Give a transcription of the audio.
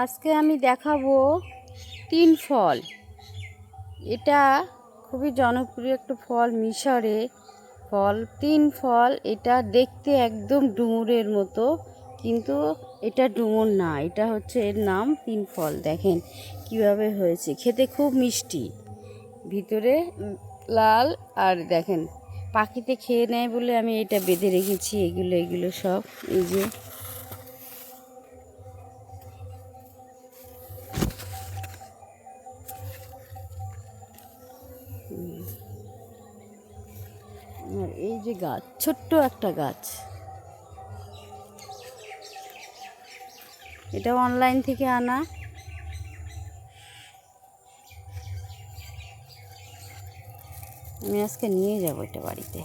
আজকে আমি দেখাবো তিন ফল। এটা খুবই জনপ্রিয় একটা ফল, মিশরে ফল। তিন ফল, এটা দেখতে একদম ডুমুরের মতো, কিন্তু এটা ডুমুর না, এটা হচ্ছে এর নাম তিন ফল। দেখেন কিভাবে হয়েছে, খেতে খুব মিষ্টি, ভিতরে লাল। আর দেখেন পাখিতে খেয়ে নেয় বলে আমি এটা বেঁধে রেখেছি। এগুলো সব এই যে আর এই যে গাছ, ছোট্ট একটা গাছ, এটা অনলাইন থেকে আনা। আমি আজকে নিয়ে যাব এটা বাড়িতে।